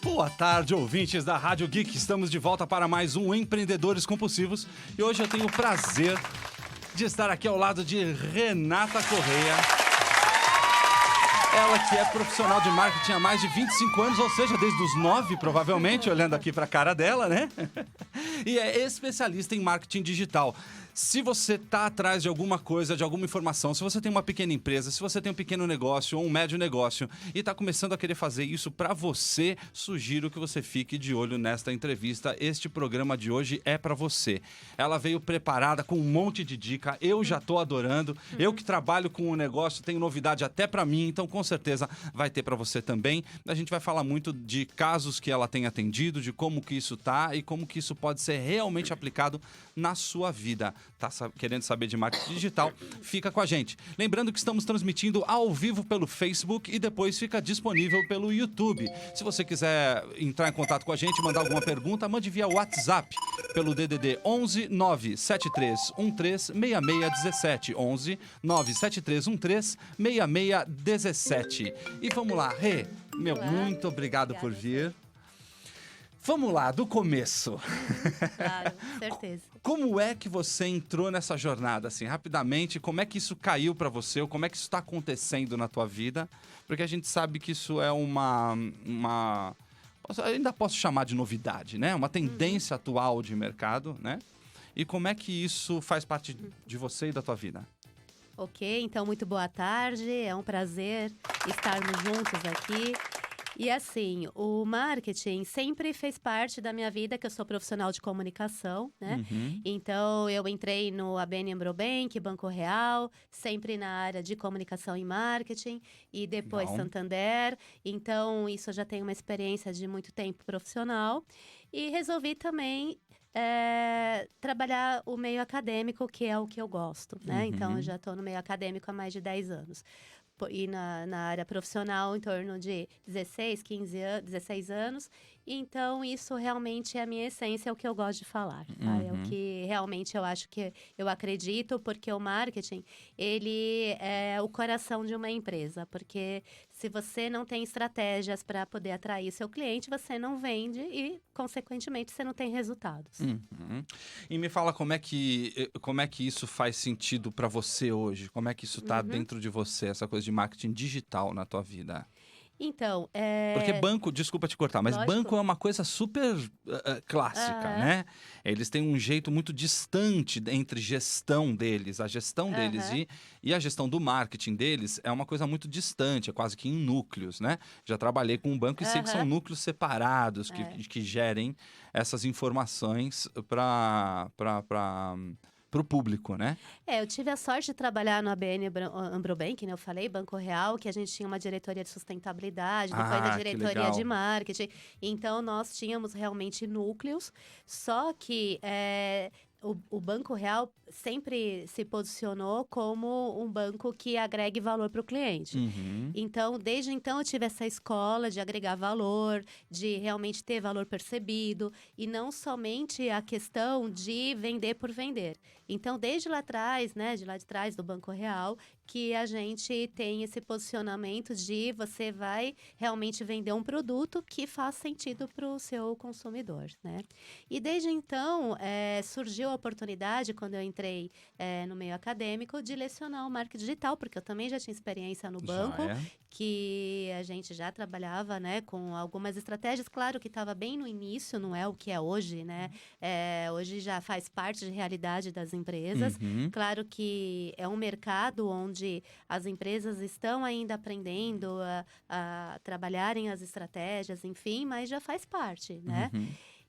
Boa tarde, ouvintes da Rádio Geek. Estamos de volta para mais um Empreendedores Compulsivos. E hoje eu tenho o prazer de estar aqui ao lado de Renata Correia. Ela que é profissional de marketing há mais de 25 anos, ou seja, desde os 9, provavelmente, olhando aqui para a cara dela, né? E é especialista em marketing digital. Se você está atrás de alguma coisa, de alguma informação, se você tem uma pequena empresa, se você tem um pequeno negócio ou um médio negócio e está começando a querer fazer isso para você, sugiro que você fique de olho nesta entrevista. Este programa de hoje é para você. Ela veio preparada com um monte de dica, eu já estou adorando. Eu que trabalho com o negócio, tenho novidade até para mim, então com certeza vai ter para você também. A gente vai falar muito de casos que ela tem atendido, de como que isso tá e como que isso pode ser realmente aplicado na sua vida. Tá querendo saber de marketing digital? Fica com a gente. Lembrando que estamos transmitindo ao vivo pelo Facebook e depois fica disponível pelo YouTube. Se você quiser entrar em contato com a gente, mandar alguma pergunta, mande via WhatsApp pelo DDD 11 97313 6617. 11 97313 6617. E vamos lá, Rê. Muito obrigado por vir. Vamos lá, do começo. Claro, certeza. Como é que você entrou nessa jornada, assim, rapidamente? Como é que isso caiu para você? Ou como é que isso está acontecendo na tua vida? Porque a gente sabe que isso é uma ainda posso chamar de novidade, né? Uma tendência atual de mercado, né? E como é que isso faz parte de você e da tua vida? Ok, então muito boa tarde. É um prazer estarmos juntos aqui. E assim, o marketing sempre fez parte da minha vida, que eu sou profissional de comunicação, né? Então, eu entrei no ABN AMRO Bank, Banco Real, sempre na área de comunicação e marketing, e depois Legal. Santander. Então, isso eu já tenho uma experiência de muito tempo profissional. E resolvi também trabalhar o meio acadêmico, que é o que eu gosto, né? Então, eu já estou no meio acadêmico há mais de 10 anos. E na área profissional em torno de 16, 15 anos, 16 anos. Então, isso realmente é a minha essência, é o que eu gosto de falar. Tá? É o que realmente eu acho que eu acredito, porque o marketing, ele é o coração de uma empresa. Porque se você não tem estratégias para poder atrair seu cliente, você não vende e, consequentemente, você não tem resultados. E me fala como é que isso faz sentido para você hoje? Como é que isso tá dentro de você, essa coisa de marketing digital na tua vida? Então, Porque banco, desculpa te cortar, mas Lógico. banco é uma coisa super clássica, Aham. né? Eles têm um jeito muito distante entre gestão deles. A gestão deles Aham. e a gestão do marketing deles é uma coisa muito distante, é quase que em núcleos, né? Já trabalhei com um banco e sei que são Aham. núcleos separados que gerem essas informações para o público, né? Eu tive a sorte de trabalhar no ABN AMRO Bank, né? Eu falei, Banco Real, que a gente tinha uma diretoria de sustentabilidade, depois a Que diretoria legal. de marketing. Então, nós tínhamos realmente núcleos, só que o Banco Real sempre se posicionou como um banco que agregue valor para o cliente. Então, desde então, eu tive essa escola de agregar valor, de realmente ter valor percebido, e não somente a questão de vender por vender. Então, desde lá atrás, né, de lá de trás do Banco Real, que a gente tem esse posicionamento de você vai realmente vender um produto que faz sentido para o seu consumidor, né? E desde então, surgiu a oportunidade, quando eu entrei no meio acadêmico, de lecionar o marketing digital, porque eu também já tinha experiência no banco, Já é. que a gente já trabalhava, né, com algumas estratégias. Claro que estava bem no início, não é o que é hoje, né? Hoje já faz parte de realidade das empresas. Claro que é um mercado onde as empresas estão ainda aprendendo a trabalharem as estratégias, enfim, mas já faz parte, né?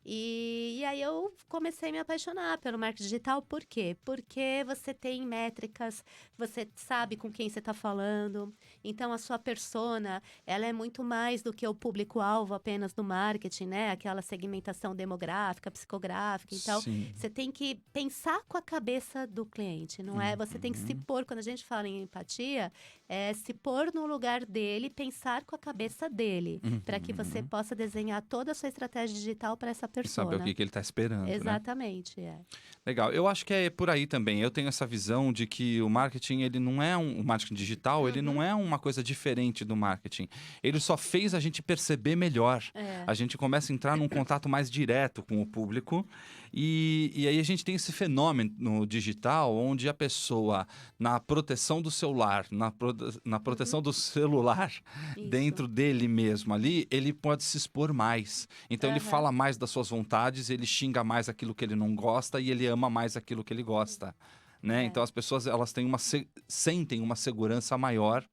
E aí eu comecei a me apaixonar pelo marketing digital. Por quê? Porque você tem métricas, você sabe com quem você está falando. Então, a sua persona, ela é muito mais do que o público-alvo apenas do marketing, né? Aquela segmentação demográfica, psicográfica. Então, Sim. você tem que pensar com a cabeça do cliente, não é? Você tem que se pôr, quando a gente fala em empatia, é se pôr no lugar dele, pensar com a cabeça dele, para que você possa desenhar toda a sua estratégia digital para essa E saber o persona. que ele está esperando, né? Exatamente, Legal. Eu acho que é por aí também. Eu tenho essa visão de que o marketing, ele não é o marketing digital, ele não é uma coisa diferente do marketing. Ele só fez a gente perceber melhor. A gente começa a entrar num contato mais direto com o público e aí a gente tem esse fenômeno no digital onde a pessoa, na proteção do celular, na proteção do celular, Isso. dentro dele mesmo ali, ele pode se expor mais. Então ele fala mais das suas vontades, ele xinga mais aquilo que ele não gosta e ele ama mais aquilo que ele gosta, né? Então as pessoas elas têm sentem uma segurança maior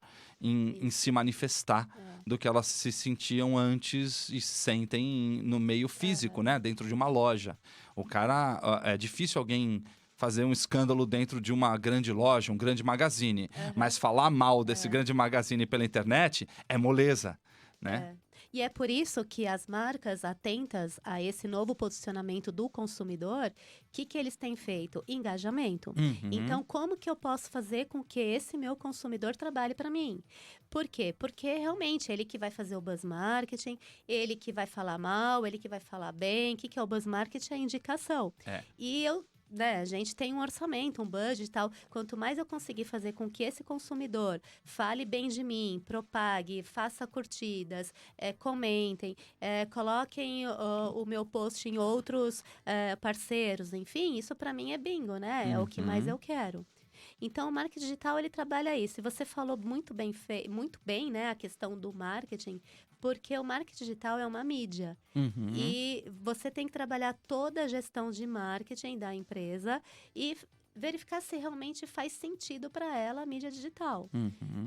em se manifestar do que elas se sentiam antes e se sentem no meio físico, né? Dentro de uma loja. O cara, é difícil alguém fazer um escândalo dentro de uma grande loja, um grande magazine, mas falar mal desse grande magazine pela internet é moleza, né? E é por isso que as marcas atentas a esse novo posicionamento do consumidor, o que eles têm feito? Engajamento. Então, como que eu posso fazer com que esse meu consumidor trabalhe para mim? Por quê? Porque realmente ele que vai fazer o buzz marketing, ele que vai falar mal, ele que vai falar bem. O que é o buzz marketing? É a indicação. E a gente tem um orçamento, um budget e tal. Quanto mais eu conseguir fazer com que esse consumidor fale bem de mim, propague, faça curtidas, comentem, coloquem o meu post em outros parceiros, enfim, isso para mim é bingo, né? É o que mais eu quero. Então, o marketing digital, ele trabalha isso. E você falou muito bem, né, a questão do marketing, porque o marketing digital é uma mídia. E você tem que trabalhar toda a gestão de marketing da empresa e verificar se realmente faz sentido para ela a mídia digital.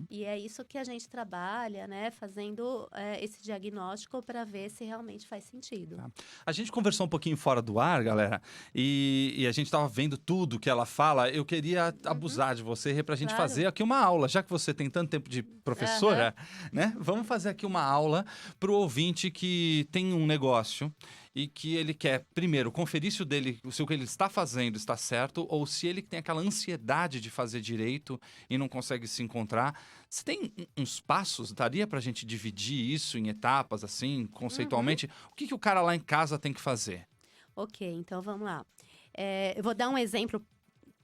E é isso que a gente trabalha, né? Fazendo esse diagnóstico para ver se realmente faz sentido. A gente conversou um pouquinho fora do ar, galera, e a gente estava vendo tudo que ela fala. Eu queria abusar de você para a gente fazer aqui uma aula. Já que você tem tanto tempo de professora, né? Vamos fazer aqui uma aula para o ouvinte que tem um negócio e que ele quer, primeiro, conferir se o que ele está fazendo está certo ou se ele tem aquela ansiedade de fazer direito e não consegue se encontrar. Você tem uns passos? Daria para a gente dividir isso em etapas, assim, conceitualmente? O que o cara lá em casa tem que fazer? Ok, então vamos lá. Eu vou dar um exemplo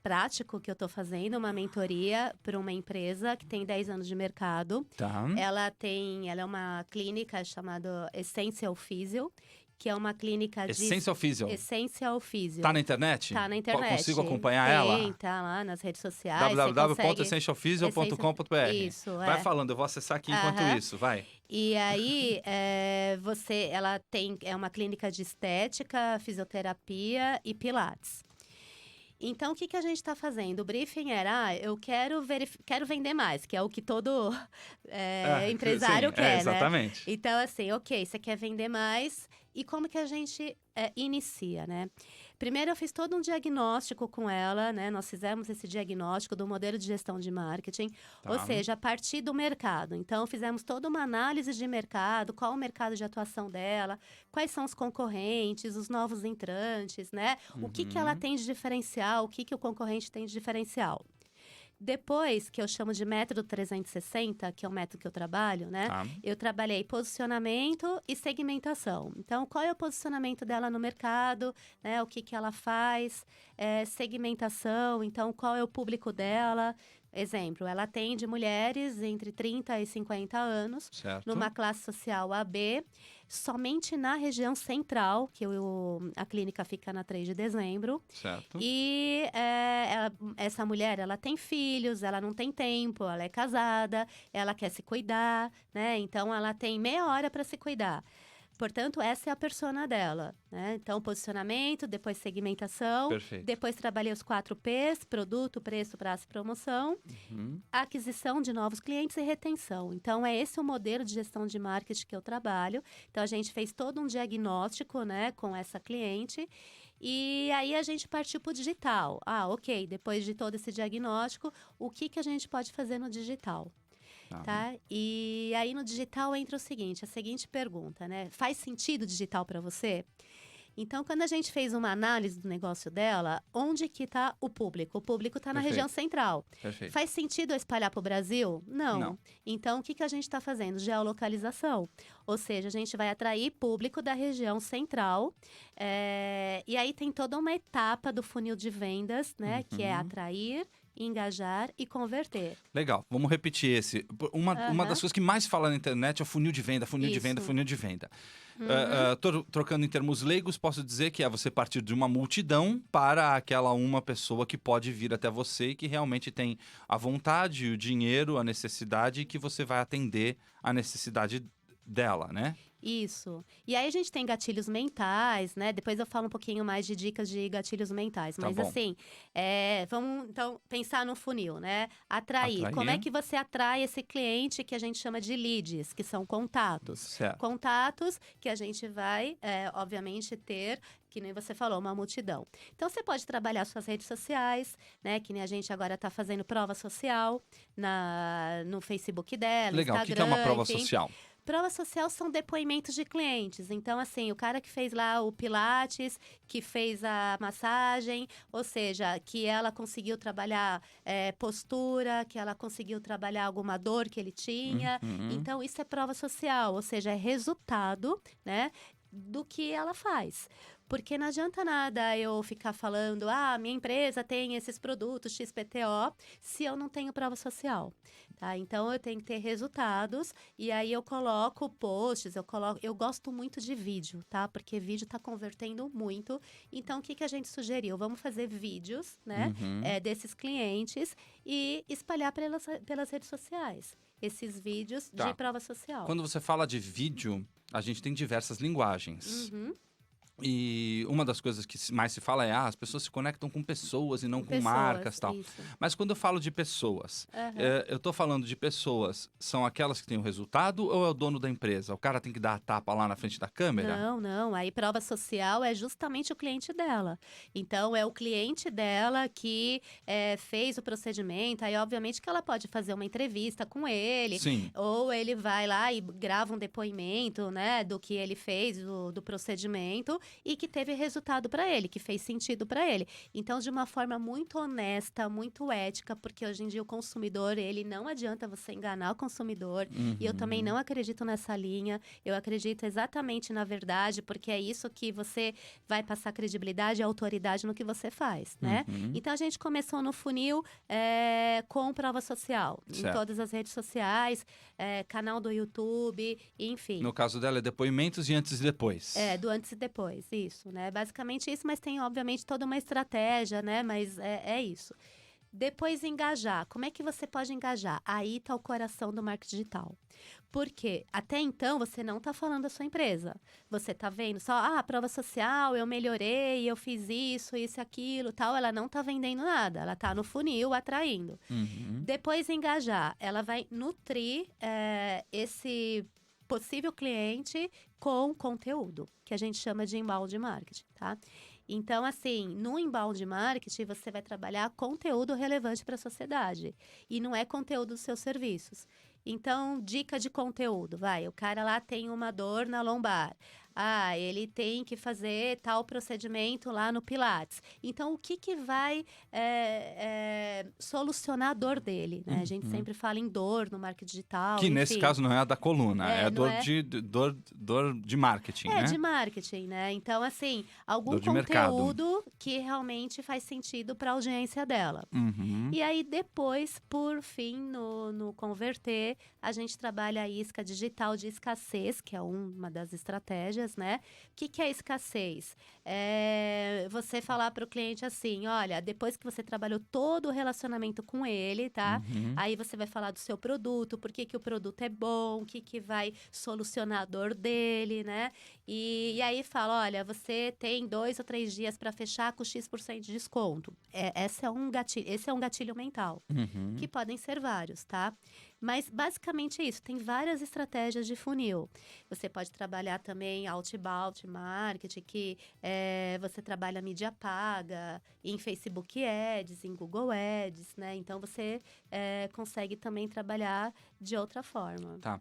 prático que eu estou fazendo, uma mentoria para uma empresa que tem 10 anos de mercado. Tá. Ela é uma clínica chamada Essential Physio, que é uma clínica de... Essential Physio. Essential Physio. Tá na internet? Tá na internet. Consigo acompanhar ela? Tem, tá lá nas redes sociais. www.essentialphysio.com.br. Isso, Vai falando, eu vou acessar aqui enquanto isso, vai. E aí, ela é uma clínica de estética, fisioterapia e pilates. Então, o que a gente está fazendo? O briefing era, eu quero vender mais, que é o que todo empresário quer, exatamente. né? Então, assim, ok, você quer vender mais, e como que a gente inicia, né? Primeiro, eu fiz todo um diagnóstico com ela, né? Nós fizemos esse diagnóstico do modelo de gestão de marketing, ou seja, a partir do mercado. Então, fizemos toda uma análise de mercado, qual o mercado de atuação dela, quais são os concorrentes, os novos entrantes, né? O que ela tem de diferencial, o que o concorrente tem de diferencial. Depois, que eu chamo de método 360, que é o método que eu trabalho, né? Eu trabalhei posicionamento e segmentação. Então, qual é o posicionamento dela no mercado, né? O que ela faz, segmentação, então, qual é o público dela. Exemplo, ela atende mulheres entre 30 e 50 anos, numa classe social AB, somente na região central, que a clínica fica na 3 de dezembro. Certo. E essa mulher, ela tem filhos, ela não tem tempo, ela é casada, ela quer se cuidar, né? Então, ela tem meia hora para se cuidar. Portanto, essa é a persona dela, né? Então, posicionamento, depois segmentação. Perfeito. Depois trabalhei os 4 P's, produto, preço, prazo e promoção. Aquisição de novos clientes e retenção. Então, é esse o modelo de gestão de marketing que eu trabalho. Então, a gente fez todo um diagnóstico, né, com essa cliente. E aí, a gente partiu para o digital. Ok, depois de todo esse diagnóstico, o que a gente pode fazer no digital? Tá? E aí no digital entra a seguinte pergunta, né? Faz sentido digital para você? Então, quando a gente fez uma análise do negócio dela, onde que está o público? O público está na Perfeito. região central. Perfeito. Faz sentido eu espalhar para o Brasil? Não. Então, o que a gente está fazendo? Geolocalização. Ou seja, a gente vai atrair público da região central. E aí tem toda uma etapa do funil de vendas, né? Que é atrair, engajar e converter. Legal, vamos repetir esse. Uma das coisas que mais fala na internet é o funil de venda, funil de venda, Isso. funil de venda. Trocando em termos leigos, posso dizer que é você partir de uma multidão para aquela uma pessoa que pode vir até você e que realmente tem a vontade, o dinheiro, a necessidade e que você vai atender a necessidade dela, né? Isso. E aí a gente tem gatilhos mentais, né? Depois eu falo um pouquinho mais de dicas de gatilhos mentais. Mas bom. assim, vamos então pensar no funil, né? Atrair. Como é que você atrai esse cliente que a gente chama de leads, que são contatos? Certo. Contatos que a gente vai, obviamente, ter, que nem você falou, uma multidão. Então, você pode trabalhar suas redes sociais, né? Que nem a gente agora está fazendo prova social no Facebook dela, Legal, Instagram, o que é uma prova enfim. social? Prova social são depoimentos de clientes. Então, assim, o cara que fez lá o Pilates, que fez a massagem, ou seja, que ela conseguiu trabalhar postura, que ela conseguiu trabalhar alguma dor que ele tinha. Então, isso é prova social, ou seja, é resultado, né, do que ela faz. Porque não adianta nada eu ficar falando, minha empresa tem esses produtos XPTO, se eu não tenho prova social, tá? Então, eu tenho que ter resultados e aí eu coloco posts, eu gosto muito de vídeo, tá? Porque vídeo tá convertendo muito. Então, o que a gente sugeriu? Vamos fazer vídeos, né, desses clientes e espalhar pelas redes sociais. Esses vídeos de prova social. Quando você fala de vídeo, a gente tem diversas linguagens. E uma das coisas que mais se fala é as pessoas se conectam com pessoas e não com marcas e tal. Isso. Mas quando eu falo de pessoas, eu tô falando de pessoas, são aquelas que têm o resultado ou é o dono da empresa? O cara tem que dar a tapa lá na frente da câmera? Não. Aí prova social é justamente o cliente dela. Então, é o cliente dela que fez o procedimento. Aí, obviamente, que ela pode fazer uma entrevista com ele. Sim. Ou ele vai lá e grava um depoimento, né, do que ele fez, do procedimento. E que teve resultado para ele, que fez sentido para ele. Então, de uma forma muito honesta, muito ética, porque hoje em dia o consumidor, ele não adianta você enganar o consumidor. E eu também não acredito nessa linha. Eu acredito exatamente na verdade, porque é isso que você vai passar credibilidade e autoridade no que você faz, né? Então, a gente começou no funil com prova social. Certo. Em todas as redes sociais, canal do YouTube, enfim. No caso dela é depoimentos e antes e depois. Do antes e depois, isso, né? Basicamente isso, mas tem, obviamente, toda uma estratégia, né? Mas é isso. Depois, engajar. Como é que você pode engajar? Aí tá o coração do marketing digital. Porque até então você não tá falando da sua empresa. Você tá vendo só, prova social, eu melhorei, eu fiz isso, aquilo, tal. Ela não tá vendendo nada. Ela tá no funil, atraindo. Depois, engajar. Ela vai nutrir esse possível cliente com conteúdo, que a gente chama de inbound marketing, tá? Então, assim, no inbound marketing, você vai trabalhar conteúdo relevante para a sociedade. E não é conteúdo dos seus serviços. Então, dica de conteúdo, o cara lá tem uma dor na lombar. Ele tem que fazer tal procedimento lá no Pilates. Então, o que vai solucionar a dor dele, né? A gente sempre fala em dor no marketing digital, Que enfim. nesse caso não é a da coluna, é a dor de marketing, né? De marketing, né? Então, assim, algum Dor de mercado. conteúdo que realmente faz sentido para a audiência dela. E aí, depois, por fim, no converter, a gente trabalha a isca digital de escassez, que é uma das estratégias, né? O que é escassez? É você falar para o cliente assim, olha, depois que você trabalhou todo o relacionamento com ele, tá? Aí você vai falar do seu produto, por que o produto é bom, o que vai solucionar a dor dele, né? E aí fala, olha, você tem 2 ou 3 dias para fechar com X% de desconto. Esse é um gatilho mental, que podem ser vários, tá? Mas basicamente é isso, tem várias estratégias de funil. Você pode trabalhar também outbound marketing, que você trabalha mídia paga, em Facebook Ads, em Google Ads, né? Então, você consegue também trabalhar de outra forma. Tá.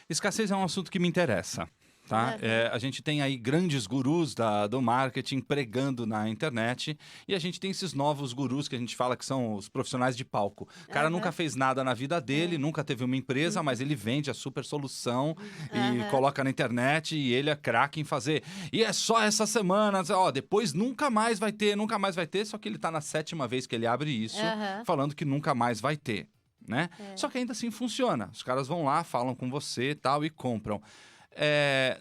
Escassez é um assunto que me interessa. tá? Aham. A gente tem aí grandes gurus do marketing pregando na internet e a gente tem esses novos gurus que a gente fala que são os profissionais de palco. O cara nunca Aham. fez nada na vida dele, É. nunca teve uma empresa, mas ele vende a super solução e Aham. coloca na internet e ele é craque em fazer. E é só essa semana, ó, depois nunca mais vai ter, só que ele tá na 7ª vez que ele abre isso, Aham. falando que nunca mais vai ter. Né? É. Só que ainda assim funciona. Os caras vão lá, falam com você e tal e compram. É,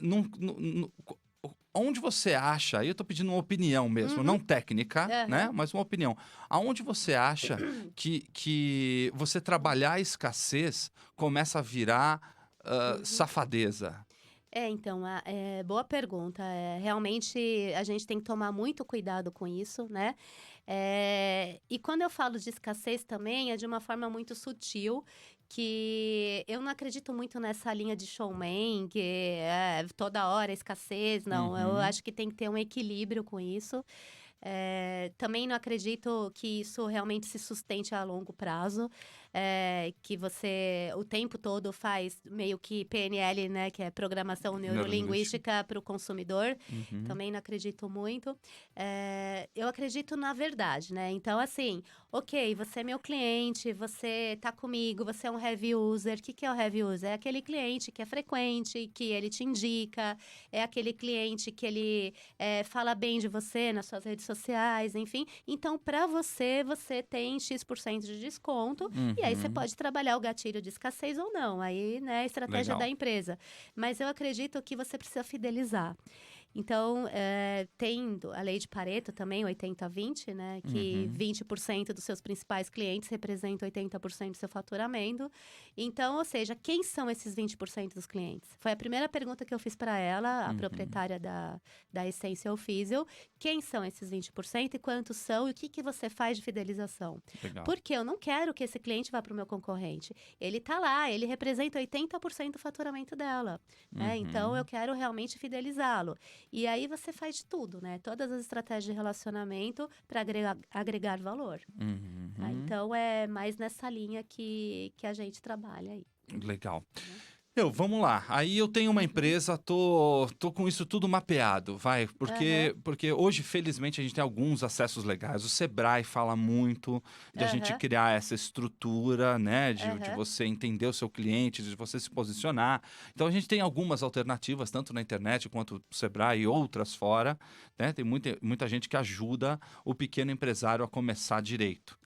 onde você acha, aí eu tô pedindo uma opinião mesmo, não técnica, né? Aham. Mas uma opinião. Aonde você acha que você trabalhar a escassez começa a virar safadeza? Então, boa pergunta. Realmente, a gente tem que tomar muito cuidado com isso, né? E quando eu falo de escassez também, é de uma forma muito sutil, que eu não acredito muito nessa linha de showman, que é toda hora escassez, não. Eu Uhum. acho que tem que ter um equilíbrio com isso. Também não acredito que isso realmente se sustente a longo prazo, que você o tempo todo faz meio que PNL, né, que é Programação Neurolinguística para o consumidor. Uhum. Também não acredito muito. Eu acredito na verdade, né? Então, assim, ok, você é meu cliente, você tá comigo, você é um heavy user. O que que é o heavy user? É aquele cliente que é frequente, que ele te indica, é aquele cliente que ele fala bem de você nas suas redes sociais, enfim. Então, para você, você tem X% de desconto e aí você Uhum. pode trabalhar o gatilho de escassez ou não. Aí, né, a estratégia Legal. da empresa. Mas eu acredito que você precisa fidelizar. Então, tem a lei de Pareto também, 80-20, né? Que 20% dos seus principais clientes representam 80% do seu faturamento. Então, ou seja, quem são esses 20% dos clientes? Foi a primeira pergunta que eu fiz para ela, a proprietária da Essential Physio. Quem são esses 20% e quantos são? E o que que você faz de fidelização? Legal. Porque eu não quero que esse cliente vá para o meu concorrente. Ele está lá, ele representa 80% do faturamento dela. Né? Então, eu quero realmente fidelizá-lo. E aí você faz de tudo, né? Todas as estratégias de relacionamento para agregar valor. Tá? Então, é mais nessa linha que a gente trabalha aí. Legal. Vamos lá. Aí eu tenho uma empresa, tô com isso tudo mapeado, vai. Porque hoje, felizmente, a gente tem alguns acessos legais. O Sebrae fala muito de a gente criar essa estrutura, né? De você entender o seu cliente, de você se posicionar. Então, a gente tem algumas alternativas, tanto na internet quanto no Sebrae e outras fora, né? Tem muita gente que ajuda o pequeno empresário a começar direito.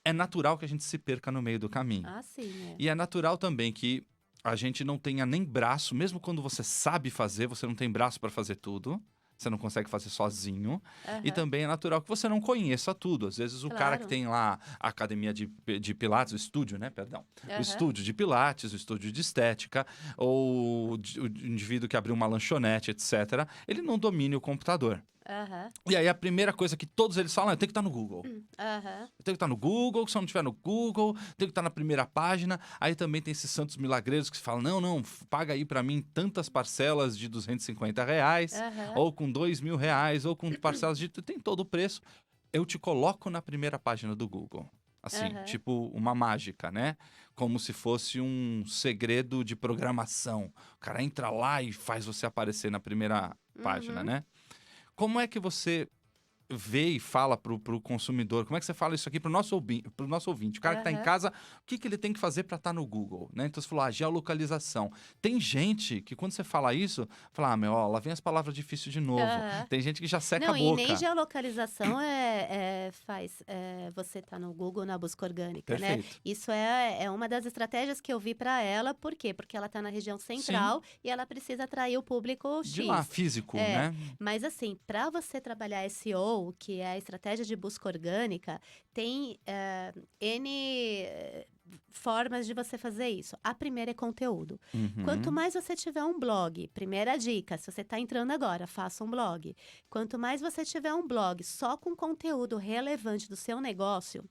É natural que a gente se perca no meio do caminho. Ah, sim. E é natural também que a gente não tenha nem braço, mesmo quando você sabe fazer, você não tem braço para fazer tudo. Você não consegue fazer sozinho. E também é natural que você não conheça tudo. Às vezes o cara que tem lá a academia de Pilates, o estúdio, né? Perdão. O estúdio de Pilates, o estúdio de estética, ou o indivíduo que abriu uma lanchonete, etc., ele não domina o computador. E aí a primeira coisa que todos eles falam é: tem que estar no Google. Tem que estar no Google, se eu não estiver no Google, tem que estar na primeira página. Aí também tem esses santos milagreiros que falam: não, paga aí pra mim tantas parcelas de R$ 250, ou com R$ 2.000, ou com parcelas de... Tem todo o preço. Eu te coloco na primeira página do Google. Assim, tipo uma mágica, né? Como se fosse um segredo de programação. O cara entra lá e faz você aparecer na primeira página, né? Como é que você vê e fala pro consumidor? Como é que você fala isso aqui pro nosso ouvinte? O cara que tá em casa, o que ele tem que fazer para estar no Google, né? Então você falou, geolocalização. Tem gente que quando você fala isso, fala, lá vem as palavras difíceis de novo. Tem gente que já seca a boca. Não, e nem geolocalização faz você tá no Google na busca orgânica, né? Isso é uma das estratégias que eu vi para ela. Por quê? Porque ela tá na região central e ela precisa atrair o público X. De lá, físico, né? Mas assim, para você trabalhar SEO, que é a estratégia de busca orgânica, tem N formas de você fazer isso. A primeira é conteúdo. Quanto mais você tiver um blog, primeira dica, se você está entrando agora, faça um blog. Quanto mais você tiver um blog só com conteúdo relevante do seu negócio,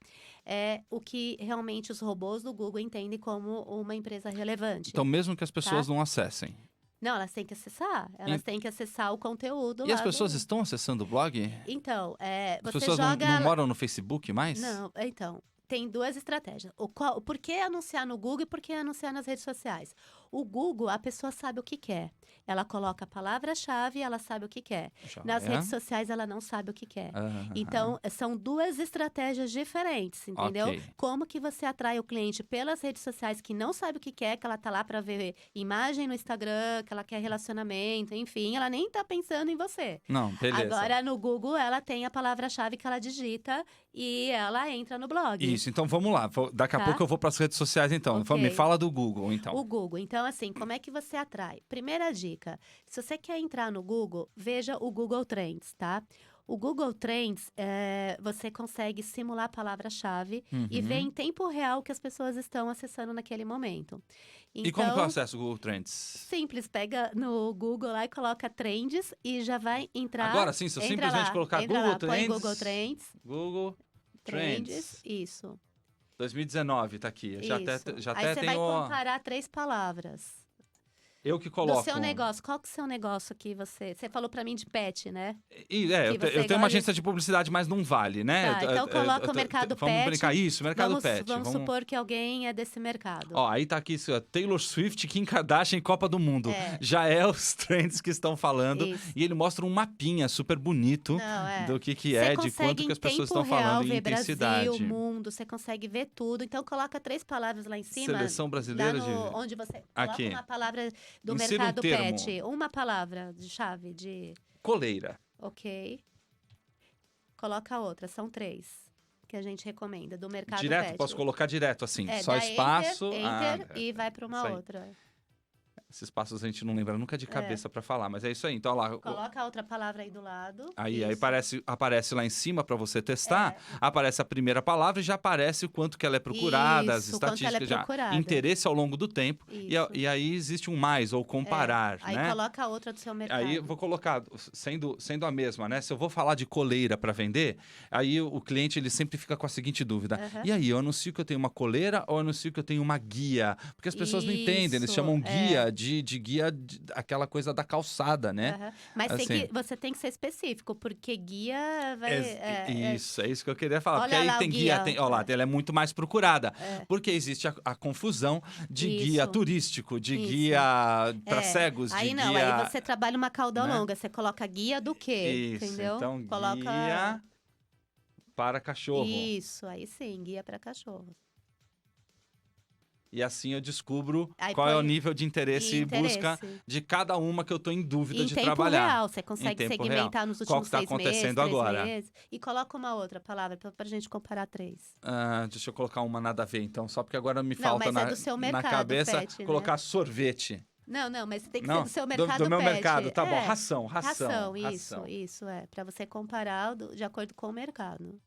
é o que realmente os robôs do Google entendem como uma empresa relevante. Então, mesmo que as pessoas não acessem. Não, elas têm que acessar. Elas têm que acessar o conteúdo. E as pessoas estão acessando o blog? Então, As você pessoas joga... não moram no Facebook mais? Não, então... tem duas estratégias. Por que anunciar no Google e por que anunciar nas redes sociais? O Google, a pessoa sabe o que quer. Ela coloca a palavra-chave e ela sabe o que quer. Nas redes sociais, ela não sabe o que quer. Então, são duas estratégias diferentes, entendeu? Ok. Como que você atrai o cliente pelas redes sociais que não sabe o que quer, que ela tá lá para ver imagem no Instagram, que ela quer relacionamento, enfim, ela nem tá pensando em você. Não, beleza. Agora, no Google, ela tem a palavra-chave que ela digita e ela entra no blog. Isso, então vamos lá. Daqui a Tá. pouco eu vou para as redes sociais, então. Ok. Me fala do Google, então. O Google. Então, assim, como é que você atrai? Primeira dica: se você quer entrar no Google, veja o Google Trends, tá? O Google Trends, você consegue simular a palavra-chave e ver em tempo real o que as pessoas estão acessando naquele momento. Então, E como que eu acesso o Google Trends? simples, pega no Google lá e coloca Trends e já vai entrar. Agora sim, se eu entra simplesmente lá, colocar entra Google lá, põe Trends. Google Trends, Google Trends. isso. 2019, tá aqui. Já Isso. até Aí você vai tenho. comparar 3 palavras. Eu que coloco. Do seu negócio. Qual que é o seu negócio que você... Você falou pra mim de pet, né? Eu você tenho uma gosta agência de publicidade, mas não vale, né? Tá, então coloca o mercado Vamos pet. brincar isso, mercado pet. Vamos supor que alguém é desse mercado. Ó, aí tá aqui, ó, Taylor Swift, Kim Kardashian e Copa do Mundo. É. Já é os trends que estão falando. Isso. E ele mostra um mapinha super bonito Não, do que Você é, de consegue quanto que as pessoas em tempo estão falando real em ver intensidade. Brasil, mundo, você consegue ver tudo. Então, coloca 3 palavras lá em cima. Seleção brasileira lá de... onde você coloca Aqui. uma palavra do Insira um mercado termo. pet. Uma palavra de chave de... Coleira. Ok. Coloca outra. São 3 que a gente recomenda do mercado Direto, pet. posso colocar direto, assim. Só dá espaço. Enter e vai para uma isso aí. outra. Esses passos a gente não lembra nunca de cabeça pra falar, mas é isso aí. Então, ó lá. Coloca a outra palavra aí do lado. Aí Isso. aparece lá em cima para você testar, aparece a primeira palavra e já aparece o quanto que ela é procurada, as Isso, o quanto ela é estatísticas, já procurada. interesse ao longo do tempo. Isso. E aí existe um mais, ou comparar, Aí né? coloca a outra do seu mercado. Aí eu vou colocar, sendo a mesma, né? Se eu vou falar de coleira para vender, aí o cliente ele sempre fica com a seguinte dúvida. E aí, eu anuncio que eu tenho uma coleira ou eu anuncio que eu tenho uma guia? Porque as pessoas não entendem, eles Isso, chamam guia de guia, aquela coisa da calçada, né? Mas Assim. você tem que ser específico, porque guia vai... Isso, é isso que eu queria falar. Olha Porque aí lá o tem guia, guia. ó lá, ela é muito mais procurada. Porque existe a confusão de guia Isso. turístico, de Isso. guia para cegos, Aí de não, guia... aí você trabalha uma cauda né? longa, você coloca guia do quê, Isso, entendeu? então Coloca... guia para cachorro. Isso, aí sim, guia para cachorro. E assim eu descubro Aí qual é o põe- nível de interesse e busca interesse. de cada uma que eu estou em dúvida Em de tempo trabalhar. real, você consegue tempo segmentar nos Qual últimos que tá 6 meses, acontecendo 3 agora? meses. E coloca uma outra palavra pra gente comparar 3. Deixa eu colocar uma nada a ver, então, só porque agora me Não, falta mas é do seu na mercado, cabeça pet, né? colocar sorvete. Não, mas tem que Não, ser do seu mercado do meu pet. mercado, tá bom. Ração. Ração, isso, Pra você comparar de acordo com o mercado.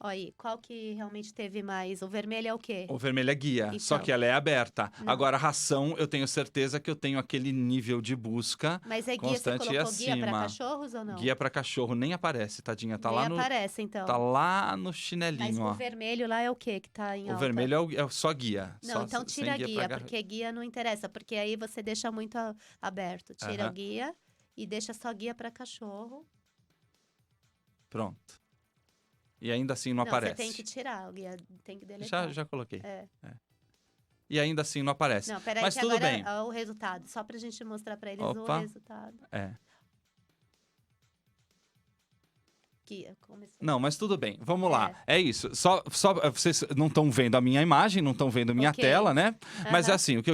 Olha aí, qual que realmente teve mais? O vermelho é o quê? O vermelho é guia, só Então. que ela é aberta. Não. Agora, ração, eu tenho certeza que eu tenho aquele nível de busca. Mas é guia, você constante e colocou guia pra acima. cachorros ou não? Guia para cachorro nem aparece, tadinha. Tá Nem lá no, aparece, então. tá lá no Mas chinelinho, o ó. vermelho lá é o quê que tá em O alta? vermelho é só guia. Não, só, então sem tira a guia, pra porque guia não interessa, porque aí você deixa muito aberto. Tira Aham. o guia e deixa só guia para cachorro. Pronto. E ainda assim não aparece. Você tem que tirar o guia, tem que deletar. Já coloquei. É. E ainda assim não aparece. Não, peraí Mas que tudo agora bem. é o resultado, só pra gente mostrar pra eles Opa. o resultado. É. Guia, começou. Não, mas tudo bem. Vamos lá. É isso. Só vocês não estão vendo a minha imagem, não estão vendo a minha Ok. tela, né? Mas Aham. assim, o que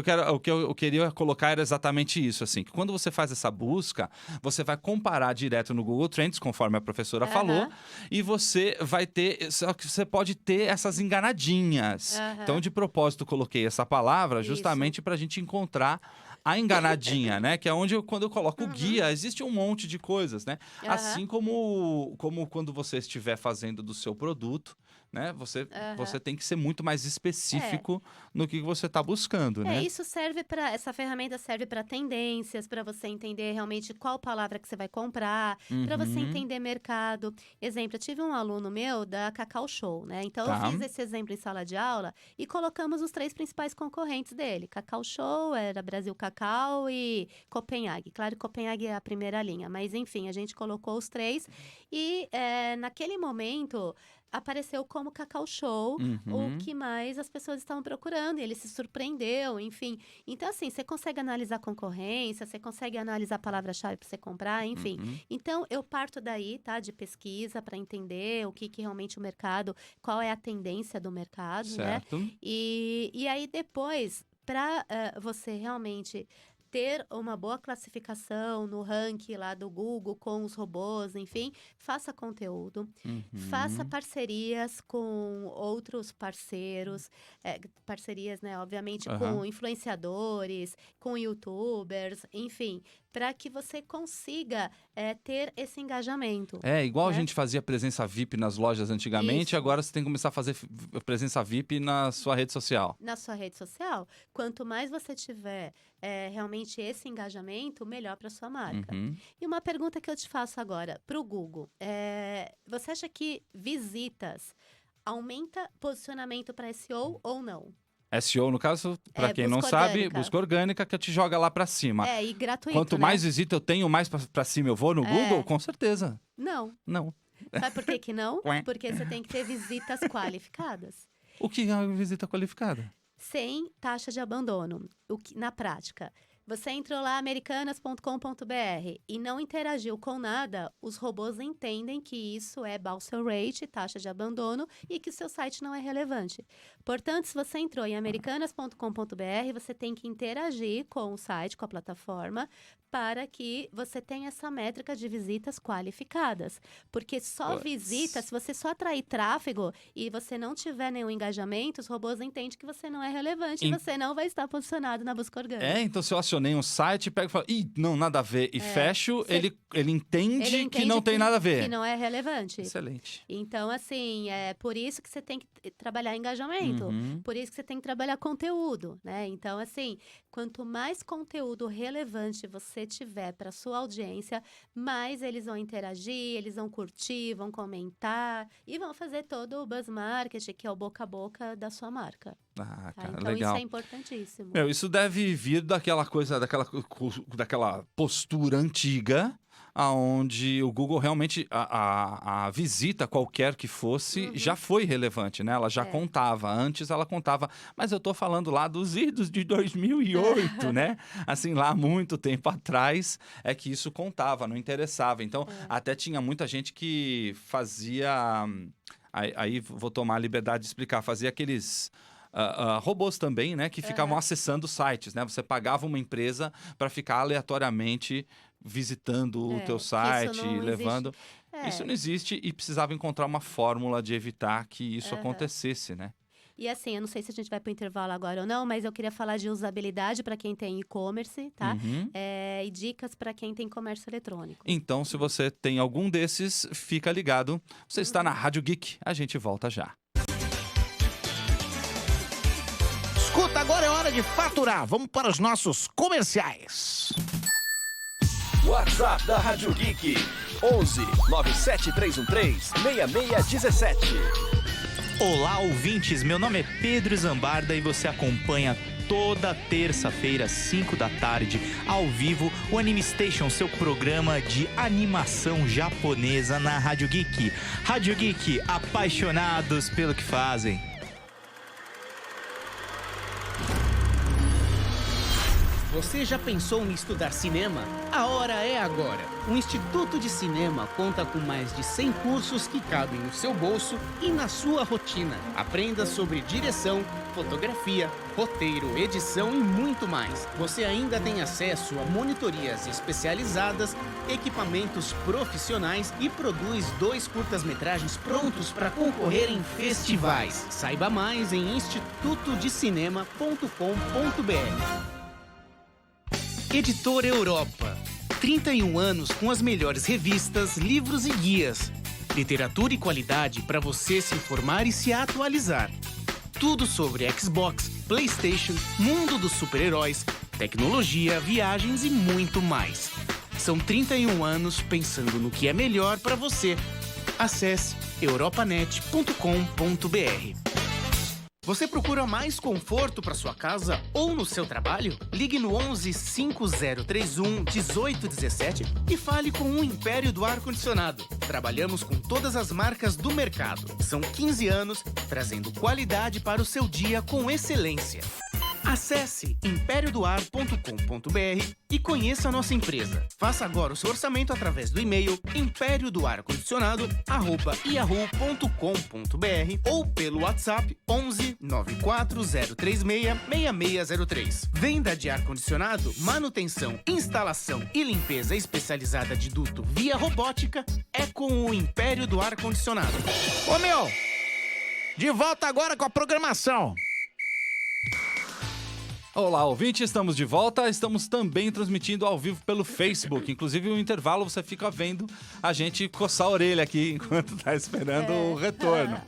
eu queria colocar era exatamente isso, assim, que quando você faz essa busca, você vai comparar direto no Google Trends, conforme a professora Aham. falou, e você vai ter, só que você pode ter essas enganadinhas. Aham. Então, de propósito, coloquei essa palavra Isso. justamente para a gente encontrar a enganadinha, né? Que é onde quando eu coloco o guia, existe um monte de coisas, né? Aham. Assim como quando você estiver fazendo do seu produto, né? Você tem que ser muito mais específico no que você está buscando, né? Isso serve essa ferramenta serve para tendências, para você entender realmente qual palavra que você vai comprar, para você Uhum. entender mercado. Exemplo, eu tive um aluno meu da Cacau Show, né? Então Tá. eu fiz esse exemplo em sala de aula e colocamos os 3 principais concorrentes dele. Cacau Show, era Brasil Cacau e Copenhague. Claro que Copenhague é a primeira linha, mas enfim, a gente colocou os 3 e naquele momento apareceu como Cacau Show, o que mais as pessoas estavam procurando, e ele se surpreendeu, enfim. Então, assim, você consegue analisar a concorrência, você consegue analisar a palavra-chave para você comprar, enfim. Então, eu parto daí, tá, de pesquisa para entender o que realmente o mercado, qual é a tendência do mercado, Certo. né? E aí, depois, para você realmente ter uma boa classificação no ranking lá do Google com os robôs, enfim, faça conteúdo, faça parcerias com outros parceiros, parcerias, né, obviamente, com influenciadores, com YouTubers, enfim, para que você consiga ter esse engajamento. É, igual a gente fazia presença VIP nas lojas antigamente, Isso. agora você tem que começar a fazer presença VIP na sua rede social. Na sua rede social, quanto mais você tiver realmente esse engajamento, melhor para sua marca. E uma pergunta que eu te faço agora, para o Google. Você acha que visitas aumenta posicionamento para SEO ou não? SEO, no caso, para quem não busca sabe, orgânica. busca orgânica que te joga lá para cima. E gratuito, Quanto né? mais visita eu tenho, mais para cima eu vou no Google? Com certeza. Não. Não. Sabe por que não? Ué. Porque você tem que ter visitas qualificadas. O que é uma visita qualificada? Sem taxa de abandono. Na prática, você entrou lá, americanas.com.br, e não interagiu com nada, os robôs entendem que isso é bounce rate, taxa de abandono, e que o seu site não é relevante. Portanto, se você entrou em americanas.com.br, você tem que interagir com o site, com a plataforma, para que você tenha essa métrica de visitas qualificadas. Porque só visita, se você só atrair tráfego e você não tiver nenhum engajamento, os robôs entendem que você não é relevante e você não vai estar posicionado na busca orgânica. Então se eu acionei um site, pego e falo, não, nada a ver, e fecho, ele entende que não tem nada a ver. Que não é relevante. Excelente. Então, assim, é por isso que você tem que trabalhar engajamento, por isso que você tem que trabalhar conteúdo, né? Então, assim, quanto mais conteúdo relevante você tiver para sua audiência, mais eles vão interagir, eles vão curtir, vão comentar e vão fazer todo o buzz marketing, que é o boca a boca da sua marca. Ah, cara, Então, legal. isso é importantíssimo. Isso deve vir daquela coisa, daquela postura antiga, aonde o Google realmente, a visita qualquer que fosse, já foi relevante, né? Ela já contava, antes ela contava, mas eu tô falando lá dos idos de 2008, né? Assim, lá muito tempo atrás, é que isso contava, não interessava. Então, até tinha muita gente que fazia, aí vou tomar a liberdade de explicar, fazia aqueles... robôs também, né? Que ficavam acessando sites, né? Você pagava uma empresa para ficar aleatoriamente visitando o teu site, levando... Isso não existe e precisava encontrar uma fórmula de evitar que isso acontecesse, né? E assim, eu não sei se a gente vai para o intervalo agora ou não, mas eu queria falar de usabilidade para quem tem e-commerce, tá? E dicas para quem tem comércio eletrônico. Então, se você tem algum desses, fica ligado. Você está na Rádio Geek, a gente volta já. Escuta, agora é hora de faturar. Vamos para os nossos comerciais. WhatsApp da Rádio Geek 11 97313 6617. Olá, ouvintes. Meu nome é Pedro Zambarda e você acompanha toda terça-feira, 5 da tarde, ao vivo, o Anime Station, seu programa de animação japonesa na Rádio Geek. Rádio Geek, apaixonados pelo que fazem. Você já pensou em estudar cinema? A hora é agora! O Instituto de Cinema conta com mais de 100 cursos que cabem no seu bolso e na sua rotina. Aprenda sobre direção, fotografia, roteiro, edição e muito mais. Você ainda tem acesso a monitorias especializadas, equipamentos profissionais e produz 2 curtas-metragens prontos para concorrer em festivais. Saiba mais em institutodecinema.com.br. Editora Europa. 31 anos com as melhores revistas, livros e guias. Literatura e qualidade para você se informar e se atualizar. Tudo sobre Xbox, PlayStation, mundo dos super-heróis, tecnologia, viagens e muito mais. São 31 anos pensando no que é melhor para você. Acesse europanet.com.br. Você procura mais conforto para sua casa ou no seu trabalho? Ligue no 11 5031 1817 e fale com o Império do Ar-Condicionado. Trabalhamos com todas as marcas do mercado. São 15 anos trazendo qualidade para o seu dia com excelência. Acesse impériodoar.com.br e conheça a nossa empresa. Faça agora o seu orçamento através do e-mail impériodoarcondicionado@yahoo.com.br ou pelo WhatsApp 11 94036 6603. Venda de ar-condicionado, manutenção, instalação e limpeza especializada de duto via robótica é com o Império do Ar-Condicionado. Ô, meu, de volta agora com a programação. Olá, ouvinte, estamos de volta. Estamos também transmitindo ao vivo pelo Facebook. Inclusive, no intervalo, você fica vendo a gente coçar a orelha aqui enquanto tá esperando o retorno.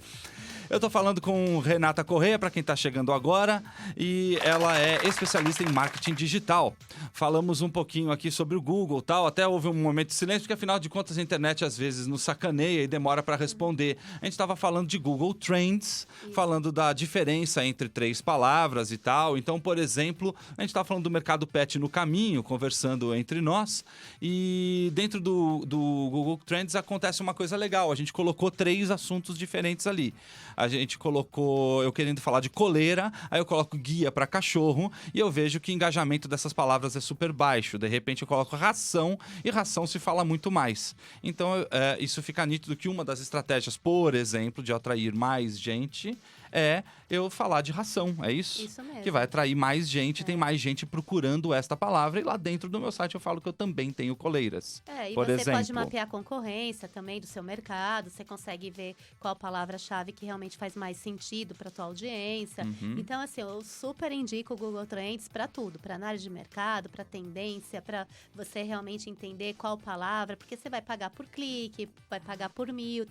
Eu tô falando com Renata Correia, para quem tá chegando agora, e ela é especialista em marketing digital. Falamos um pouquinho aqui sobre o Google e tal, até houve um momento de silêncio, porque afinal de contas a internet às vezes nos sacaneia e demora para responder. A gente estava falando de Google Trends, falando da diferença entre 3 palavras e tal. Então, por exemplo, a gente estava falando do mercado pet no caminho, conversando entre nós, e dentro do Google Trends acontece uma coisa legal. A gente colocou 3 assuntos diferentes ali. A gente colocou, eu querendo falar de coleira, aí eu coloco guia para cachorro e eu vejo que o engajamento dessas palavras é super baixo. De repente eu coloco ração e ração se fala muito mais. Então isso fica nítido que uma das estratégias, por exemplo, de atrair mais gente é eu falar de ração, é isso? Isso mesmo. Que vai atrair mais gente, tem mais gente procurando esta palavra e lá dentro do meu site eu falo que eu também tenho coleiras. E por você exemplo. pode mapear a concorrência também do seu mercado, você consegue ver qual palavra-chave que realmente faz mais sentido para tua audiência. Então, assim, eu super indico o Google Trends para tudo, para análise de mercado, para tendência, para você realmente entender qual palavra, porque você vai pagar por clique, vai pagar por mil,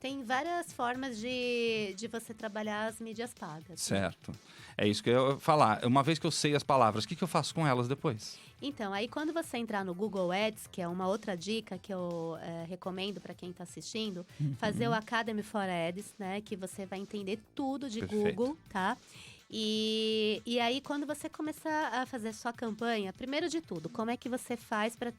tem várias formas de você trabalhar as mídias pagas. Certo. É isso que eu ia falar. Uma vez que eu sei as palavras, o que eu faço com elas depois? Então, aí quando você entrar no Google Ads, que é uma outra dica que eu recomendo para quem está assistindo, fazer o Academy for Ads, né? Que você vai entender tudo de Perfeito. Google, tá? E aí, quando você começar a fazer sua campanha, primeiro de tudo, como é que você faz para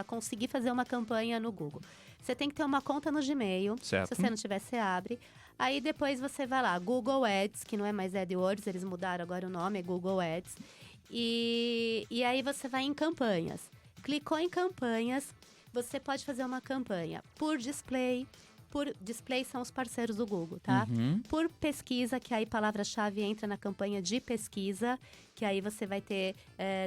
conseguir fazer uma campanha no Google? Você tem que ter uma conta no Gmail. Certo. Se você não tiver, você abre. Aí depois você vai lá, Google Ads, que não é mais AdWords, eles mudaram agora o nome, é Google Ads. E aí você vai em campanhas. Clicou em campanhas, você pode fazer uma campanha por display. Por display são os parceiros do Google, tá? Por pesquisa, que aí palavra-chave entra na campanha de pesquisa, que aí você vai ter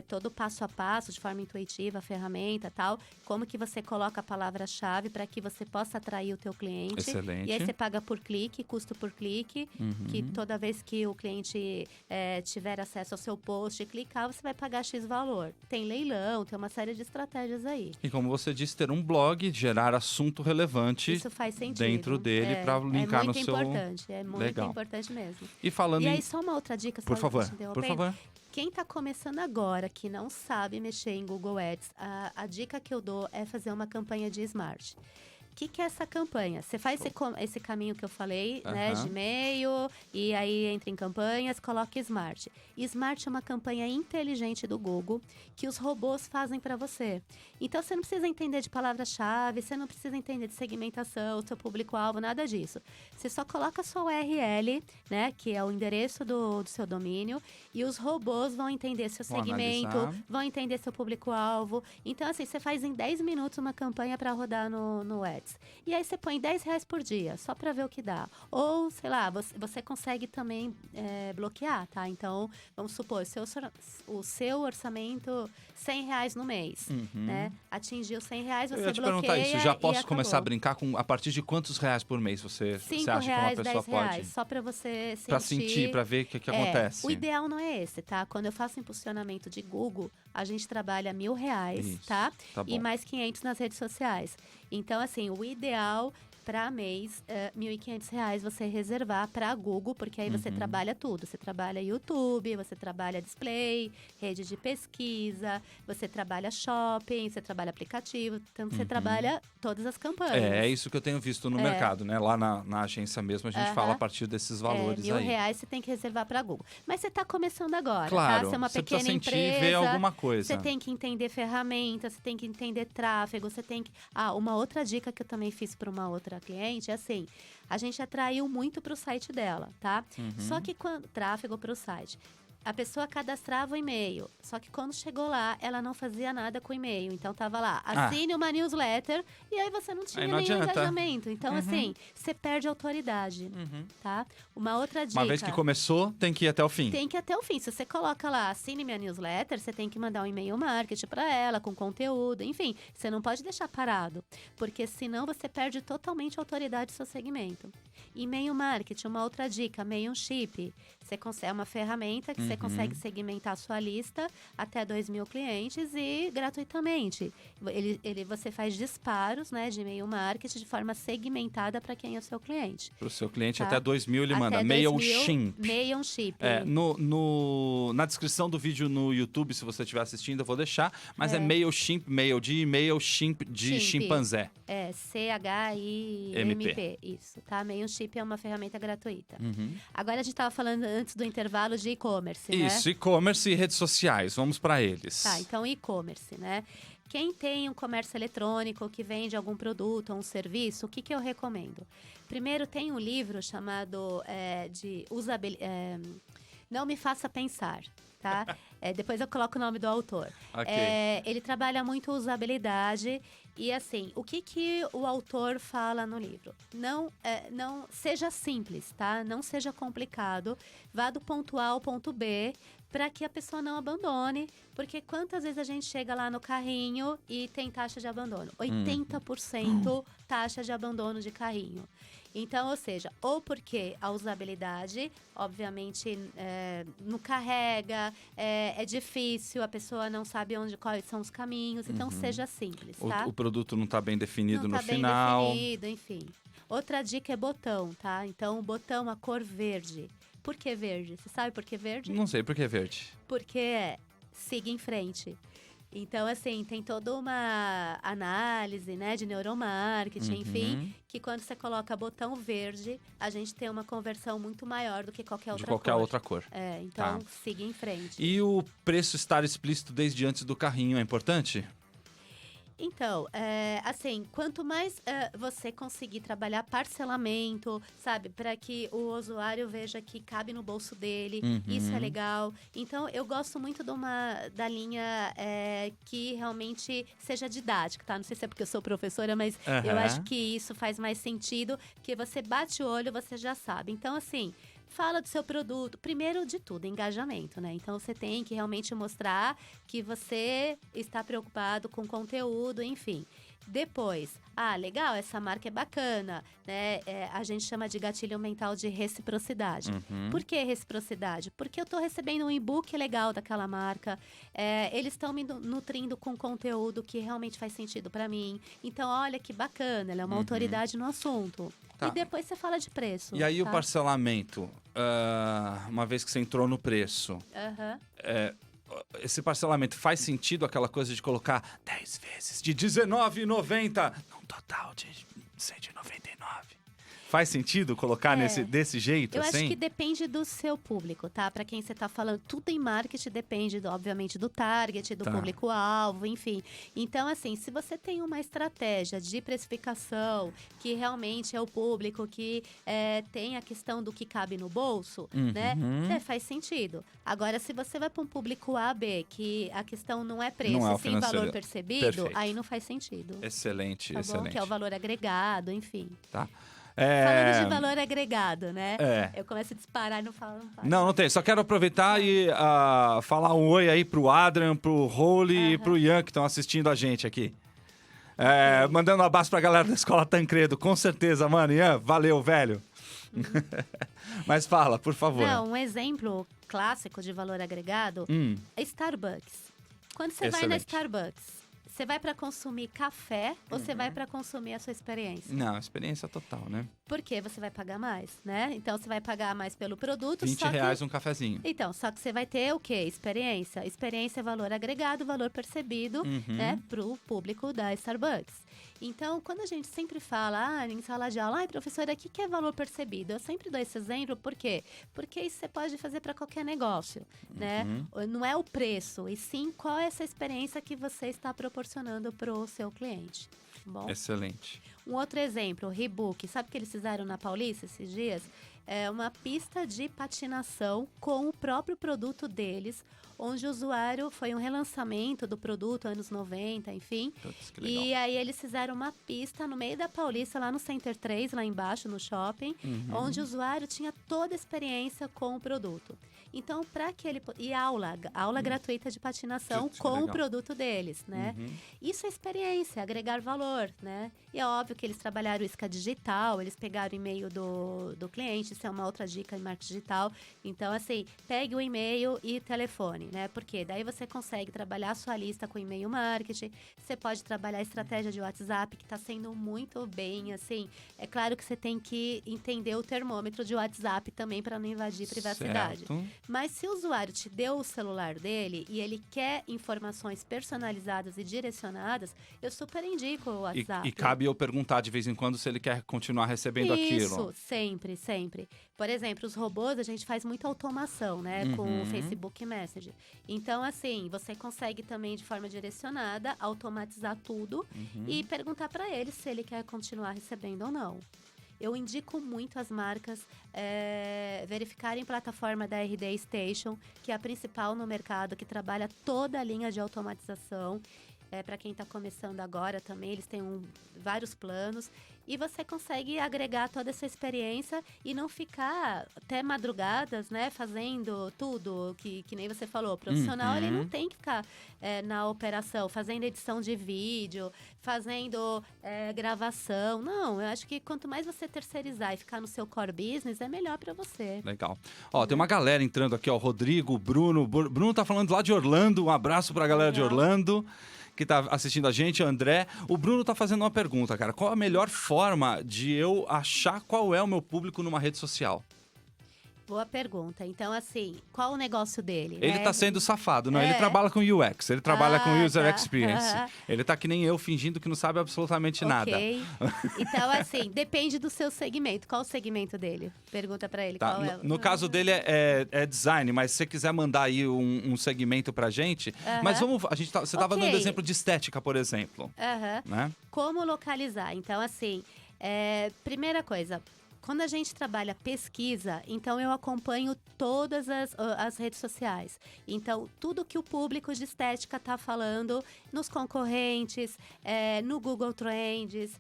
todo o passo a passo, de forma intuitiva, a ferramenta e tal. Como que você coloca a palavra-chave para que você possa atrair o teu cliente. Excelente. E aí você paga por clique, custo por clique, que toda vez que o cliente tiver acesso ao seu post e clicar, você vai pagar X valor. Tem leilão, tem uma série de estratégias aí. E como você disse, ter um blog, gerar assunto relevante Isso faz sentido. dentro dele para linkar no seu... É muito Legal. importante mesmo. E falando E em... aí, só uma outra dica, Por só favor, te interrompendo. por favor. Quem está começando agora, que não sabe mexer em Google Ads, a dica que eu dou é fazer uma campanha de Smart. O que é essa campanha? Você faz esse caminho que eu falei, né? De e-mail, e aí entra em campanhas, coloca Smart. Smart é uma campanha inteligente do Google que os robôs fazem para você. Então, você não precisa entender de palavra-chave, você não precisa entender de segmentação, seu público-alvo, nada disso. Você só coloca a sua URL, né? Que é o endereço do seu domínio, e os robôs vão entender seu segmento, vão entender seu público-alvo. Então, assim, você faz em 10 minutos uma campanha para rodar no Ads. E aí você põe R$10 por dia, só para ver o que dá. Ou, sei lá, você consegue também bloquear, tá? Então, vamos supor, o seu orçamento R$100 no mês, né? Atingiu R$100, você Eu ia te bloqueia. perguntar isso, já posso e começar a acabou. brincar com a partir de quantos reais por mês você acha que uma R$5, pessoa R$10, pode? só para você sentir. Para sentir, para ver o que acontece. O ideal não é esse, tá? Quando eu faço impulsionamento de Google, a gente trabalha R$1.000, Isso, tá? tá bom. E mais 500 nas redes sociais. Então, assim, o ideal para mês, R$1.500 você reservar para Google, porque aí você trabalha tudo. Você trabalha YouTube, você trabalha display, rede de pesquisa, você trabalha shopping, você trabalha aplicativo. Então, você trabalha todas as campanhas. É isso que eu tenho visto no mercado, né? Lá na agência mesmo, a gente fala a partir desses valores aí. R$1.000 você tem que reservar para Google. Mas você está começando agora, Claro, tá? Você é uma você pequena precisa sentir empresa. e ver alguma coisa. Você tem que entender ferramentas, você tem que entender tráfego, você tem que... uma outra dica que eu também fiz para uma outra cliente é assim, a gente atraiu muito para o site dela, tá? Só que quando... Tráfego para o site. A pessoa cadastrava o e-mail, só que quando chegou lá, ela não fazia nada com o e-mail. Então, tava lá, assine uma newsletter, e aí você não tinha Aí não nenhum adianta. engajamento. Então, assim, você perde autoridade, tá? Uma outra dica... Uma vez que começou, tem que ir até o fim. Tem que ir até o fim. Se você coloca lá, assine minha newsletter, você tem que mandar um e-mail marketing para ela, com conteúdo, enfim. Você não pode deixar parado, porque senão você perde totalmente a autoridade do seu segmento. E-mail marketing, uma outra dica, Mailchimp. Você consegue, é uma ferramenta que você consegue segmentar a sua lista até 2.000 clientes e gratuitamente. Você faz disparos, né, de e-mail marketing de forma segmentada para quem é o seu cliente. Para o seu cliente, Tá. até 2.000 ele manda. Até Mailchimp. 2.000, Mailchimp. Na descrição do vídeo no YouTube, se você estiver assistindo, eu vou deixar. Mas é Mailchimp, mail de Mailchimp de Chimp. chimpanzé. É, CHIMP, isso, tá? Mailchimp é uma ferramenta gratuita. Agora a gente estava falando antes do intervalo de e-commerce, né? Isso, e-commerce e redes sociais. Vamos para eles. Tá, então e-commerce, né? Quem tem um comércio eletrônico, que vende algum produto ou um serviço, o que eu recomendo? Primeiro, tem um livro chamado Não Me Faça Pensar, tá? Depois eu coloco o nome do autor. Ok. Ele trabalha muito usabilidade e, assim, o que o autor fala no livro? Não seja simples, tá? Não seja complicado. Vá do ponto A ao ponto B para que a pessoa não abandone. Porque quantas vezes a gente chega lá no carrinho e tem taxa de abandono? 80% taxa de abandono de carrinho. Então, ou seja, ou porque a usabilidade, obviamente, não carrega, é difícil, a pessoa não sabe quais são os caminhos, então seja simples, tá? O produto não está bem definido não no tá final. Bem definido, enfim. Outra dica é botão, tá? Então, o botão, a cor verde. Por que verde? Você sabe por que verde? Não sei por que verde. Porque siga em frente. Então, assim, tem toda uma análise, né, de neuromarketing, enfim, que quando você coloca botão verde, a gente tem uma conversão muito maior do que qualquer outra cor. De qualquer outra cor. Então, Tá. siga em frente. E o preço estar explícito desde antes do carrinho é importante? Então, assim, quanto mais você conseguir trabalhar parcelamento, sabe? Para que o usuário veja que cabe no bolso dele, isso é legal. Então, eu gosto muito da linha que realmente seja didática, tá? Não sei se é porque eu sou professora, mas eu acho que isso faz mais sentido, que você bate o olho, você já sabe. Então, assim... Fala do seu produto. Primeiro de tudo, engajamento, né? Então, você tem que realmente mostrar que você está preocupado com conteúdo, enfim. Depois, legal, essa marca é bacana, né? A gente chama de gatilho mental de reciprocidade. Por que reciprocidade? Porque eu estou recebendo um e-book legal daquela marca, eles estão me nutrindo com conteúdo que realmente faz sentido para mim. Então, olha que bacana, ela é uma autoridade no assunto. Tá. E depois você fala de preço. E aí tá? o parcelamento, uma vez que você entrou no preço, esse parcelamento faz sentido aquela coisa de colocar 10 vezes de R$19,90 num total de R$199? Faz sentido colocar desse jeito, Eu assim? acho que depende do seu público, tá? Para quem você tá falando, tudo em marketing depende, obviamente, do target, do público-alvo, enfim. Então, assim, se você tem uma estratégia de precificação, que realmente é o público que tem a questão do que cabe no bolso, né? Faz sentido. Agora, se você vai para um público A, B, que a questão não é preço, Não é o sim financeiro. valor percebido, Perfeito. aí não faz sentido. Excelente, Tá bom? excelente. Que é o valor agregado, enfim. Tá. Falando de valor agregado, né? É. Eu começo a disparar e não falo. Não tem. Só quero aproveitar e falar um oi aí pro Adrian, pro Roli e pro Ian, que estão assistindo a gente aqui. Mandando um abraço pra galera da Escola Tancredo. Com certeza, mano. Ian, valeu, velho. Mas fala, por favor. Não, um exemplo clássico de valor agregado é Starbucks. Quando você vai na Excelente. Starbucks, Você vai para consumir café ou você vai para consumir a sua experiência? Não, experiência total, né? Porque você vai pagar mais, né? Então, você vai pagar mais pelo produto. R$20 um cafezinho. Então, só que você vai ter o quê? Experiência. Experiência é valor agregado, valor percebido, né? Pro público da Starbucks. Então, quando a gente sempre fala, em sala de aula, professora, o que é valor percebido? Eu sempre dou esse exemplo, por quê? Porque isso você pode fazer para qualquer negócio, né? Não é o preço, e sim qual é essa experiência que você está proporcionando para o seu cliente. Bom, Excelente. um outro exemplo, o Rebook. Sabe o que eles fizeram na Paulista esses dias? É uma pista de patinação com o próprio produto deles, onde o usuário foi um relançamento do produto, anos 90, enfim. Putz, que legal. E aí eles fizeram uma pista no meio da Paulista, lá no Center 3, lá embaixo, no shopping, onde o usuário tinha toda a experiência com o produto. Então, para que ele... E aula gratuita de patinação Putz, que com o legal. produto deles, né? Isso é experiência, agregar valor, né? E é óbvio que eles trabalharam isca digital, eles pegaram o e-mail do cliente, isso é uma outra dica em marketing digital. Então, assim, pegue o e-mail e telefone, né? Porque daí você consegue trabalhar a sua lista com e-mail marketing, você pode trabalhar a estratégia de WhatsApp, que está sendo muito bem, assim. É claro que você tem que entender o termômetro de WhatsApp também para não invadir privacidade. Certo. Mas se o usuário te deu o celular dele e ele quer informações personalizadas e direcionadas, eu super indico o WhatsApp. E cabe eu perguntar de vez em quando se ele quer continuar recebendo aquilo. Isso, sempre, sempre. Por exemplo, os robôs, a gente faz muita automação, né? Com o Facebook Messenger. Então, assim, você consegue também, de forma direcionada, automatizar tudo e perguntar para ele se ele quer continuar recebendo ou não. Eu indico muito as marcas verificarem a plataforma da RD Station, que é a principal no mercado, que trabalha toda a linha de automatização. Para quem está começando agora também, eles têm vários planos. E você consegue agregar toda essa experiência e não ficar até madrugadas, né? Fazendo tudo, que nem você falou. O profissional, ele não tem que ficar na operação, fazendo edição de vídeo, fazendo gravação. Não, eu acho que quanto mais você terceirizar e ficar no seu core business, é melhor para você. Legal. Ó, tem uma galera entrando aqui, ó. Rodrigo, Bruno. Bruno tá falando lá de Orlando. Um abraço pra galera de Orlando que tá assistindo a gente, André. O Bruno tá fazendo uma pergunta, cara. Qual a melhor forma de eu achar qual é o meu público numa rede social? Boa pergunta. Então, assim, qual o negócio dele? Ele né? tá sendo safado, não? Ele trabalha com UX, ele trabalha com User tá. Experience. Ele tá que nem eu, fingindo que não sabe absolutamente nada. Ok. Então, assim, depende do seu segmento. Qual o segmento dele? Pergunta pra ele Tá, qual é. no caso dele é design, mas se você quiser mandar aí um segmento pra gente... Mas vamos... Você tava dando exemplo de estética, por exemplo. Né? Como localizar? Então, assim, primeira coisa... Quando a gente trabalha pesquisa, então eu acompanho todas as redes sociais. Então, tudo que o público de estética está falando nos concorrentes, no Google Trends.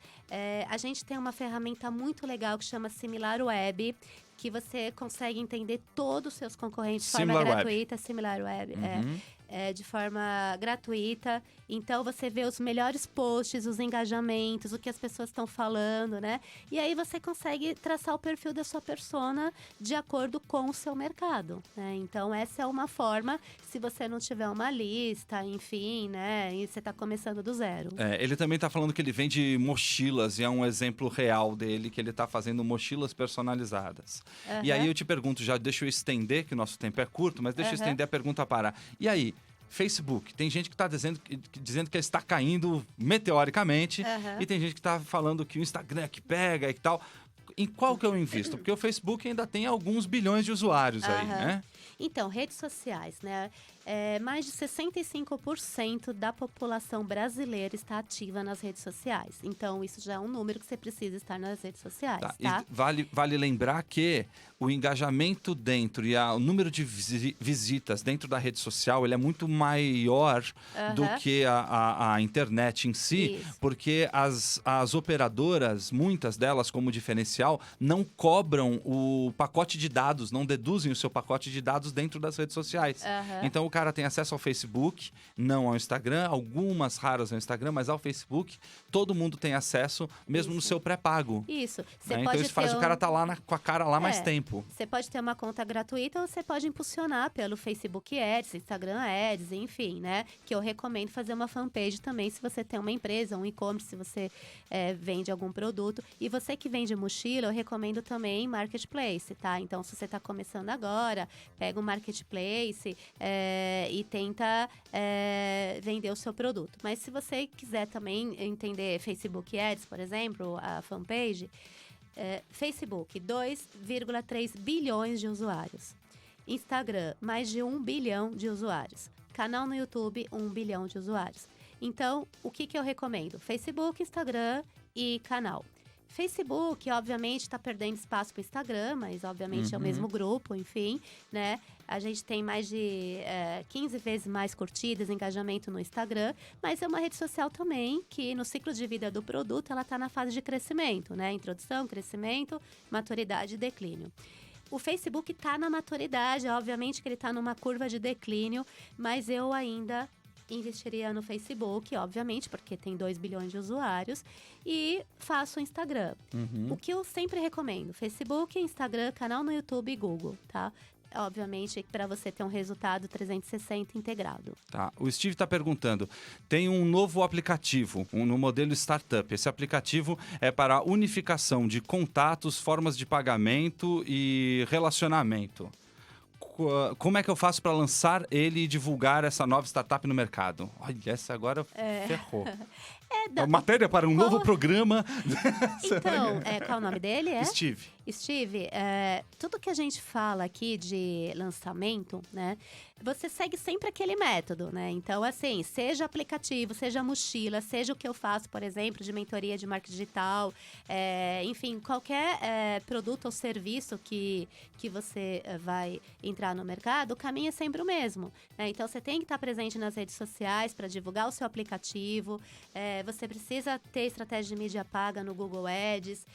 A gente tem uma ferramenta muito legal que chama SimilarWeb, que você consegue entender todos os seus concorrentes de forma gratuita. SimilarWeb, de forma gratuita. Então, você vê os melhores posts, os engajamentos, o que as pessoas estão falando, né? E aí, você consegue traçar o perfil da sua persona de acordo com o seu mercado, né? Então, essa é uma forma, se você não tiver uma lista, enfim, né? E você está começando do zero. Ele também tá falando que ele vende mochilas, e é um exemplo real dele, que ele tá fazendo mochilas personalizadas. E aí, eu te pergunto, já deixa eu estender, que o nosso tempo é curto, mas deixa eu estender a pergunta para... E aí... Facebook, tem gente que está dizendo que está caindo meteoricamente e tem gente que está falando que o Instagram é que pega e tal. Em qual que eu invisto? Porque o Facebook ainda tem alguns bilhões de usuários aí, né? Então, redes sociais, né? Mais de 65% da população brasileira está ativa nas redes sociais. Então, isso já é um número que você precisa estar nas redes sociais, tá? E vale lembrar que o engajamento dentro e o número de visitas dentro da rede social, ele é muito maior do que a internet em si, porque as operadoras, muitas delas como diferencial, não cobram o pacote de dados, não deduzem o seu pacote de dados dados dentro das redes sociais. Aham. Então o cara tem acesso ao Facebook, não ao Instagram, algumas raras ao Instagram, mas ao Facebook, todo mundo tem acesso, mesmo no Isso. seu pré-pago. Isso. Você Né? pode Então isso faz ter o cara um- tá lá com a cara lá mais É. tempo. Você pode ter uma conta gratuita ou você pode impulsionar pelo Facebook Ads, Instagram Ads, enfim, né? Que eu recomendo fazer uma fanpage também se você tem uma empresa, um e-commerce, se você vende algum produto. E você que vende mochila, eu recomendo também Marketplace, tá? Então, se você está começando agora, pega um Marketplace e tenta vender o seu produto. Mas se você quiser também entender Facebook Ads, por exemplo, a fanpage... Facebook, 2,3 bilhões de usuários. Instagram, mais de 1 bilhão de usuários. Canal no YouTube, 1 bilhão de usuários. Então, o que eu recomendo? Facebook, Instagram e canal. Facebook, obviamente, está perdendo espaço para o Instagram, mas obviamente é o mesmo grupo, enfim, né? A gente tem mais de 15 vezes mais curtidas, engajamento no Instagram, mas é uma rede social também que no ciclo de vida do produto, ela está na fase de crescimento, né? Introdução, crescimento, maturidade e declínio. O Facebook está na maturidade, obviamente que ele está numa curva de declínio, mas eu ainda investiria no Facebook, obviamente, porque tem 2 bilhões de usuários, e faço o Instagram. O que eu sempre recomendo, Facebook, Instagram, canal no YouTube e Google, tá? Obviamente, para você ter um resultado 360 integrado. Tá. O Steve está perguntando, tem um novo aplicativo, no modelo startup. Esse aplicativo é para unificação de contatos, formas de pagamento e relacionamento. Como é que eu faço para lançar ele e divulgar essa nova startup no mercado? Olha, essa agora ferrou. Matéria para um novo programa. Então, qual o nome dele? Steve. Steve, tudo que a gente fala aqui de lançamento, né? Você segue sempre aquele método, né? Então, assim, seja aplicativo, seja mochila, seja o que eu faço, por exemplo, de mentoria de marketing digital, enfim, qualquer produto ou serviço que você vai entrar no mercado, o caminho é sempre o mesmo, né? Então, você tem que estar presente nas redes sociais para divulgar o seu aplicativo, você precisa ter estratégia de mídia paga no Google Ads,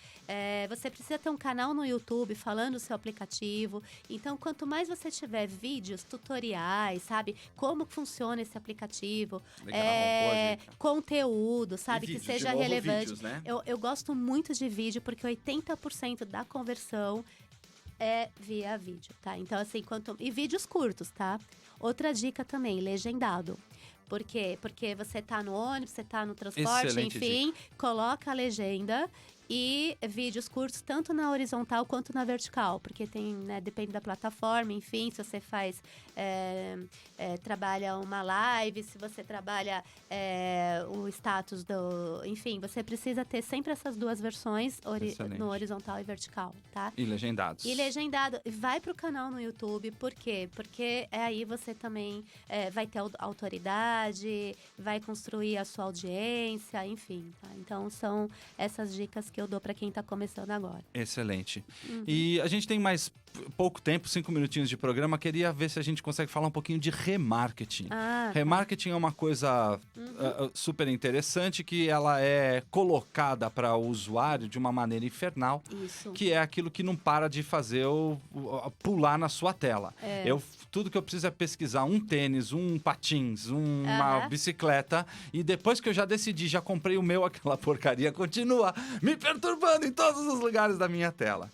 você precisa ter um canal no YouTube falando do seu aplicativo. Então, quanto mais você tiver vídeos, tutoriais, sabe? Como funciona esse aplicativo, Legal, boa dica. conteúdo, E sabe? vídeos, que seja de novo, relevante. vídeos, né? Eu gosto muito de vídeo, porque 80% da conversão é via vídeo, tá? Então, assim, e vídeos curtos, tá? Outra dica também, legendado. Por quê? Porque você tá no ônibus, você tá no transporte, Excelente enfim, coloca a legenda e vídeos curtos, tanto na horizontal quanto na vertical, porque tem, né, depende da plataforma, enfim, se você faz, trabalha uma live, se você trabalha o status enfim, você precisa ter sempre essas duas versões Excelente. no horizontal e vertical, tá? E legendados. E legendado, vai pro canal no YouTube, por quê? Porque aí você também vai ter autoridade, vai construir a sua audiência, enfim, tá? Então, são essas dicas que eu dou para quem tá começando agora. Excelente. E a gente tem mais pouco tempo, 5 minutinhos de programa. Queria ver se a gente consegue falar um pouquinho de remarketing. Remarketing é uma coisa super interessante, que ela é colocada para o usuário de uma maneira infernal, Isso. que é aquilo que não para de fazer pular na sua tela. Tudo que eu preciso é pesquisar um tênis, um patins, uma bicicleta, e depois que eu já decidi, já comprei o meu, aquela porcaria continua me perturbando em todos os lugares da minha tela.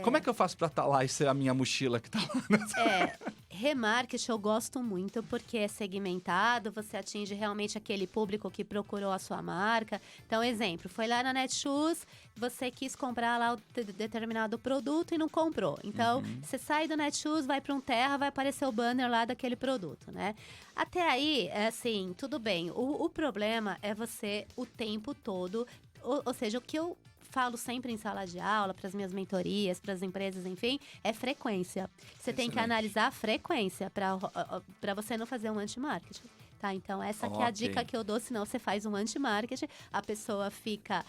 Como é que eu faço para estar lá e ser a minha mochila que tá lá? Remarketing eu gosto muito porque é segmentado, você atinge realmente aquele público que procurou a sua marca. Então, exemplo, foi lá na Netshoes, você quis comprar lá o determinado produto e não comprou. Então, você sai do Netshoes, vai para um Terra, vai aparecer o banner lá daquele produto, né? Até aí, assim, tudo bem. O problema é você o tempo todo, ou seja, o que eu falo sempre em sala de aula, para as minhas mentorias, para as empresas, enfim, é frequência. Você tem que analisar a frequência para você não fazer um anti-marketing. Tá? Então, essa que é a dica que eu dou, senão você faz um anti-marketing, a pessoa fica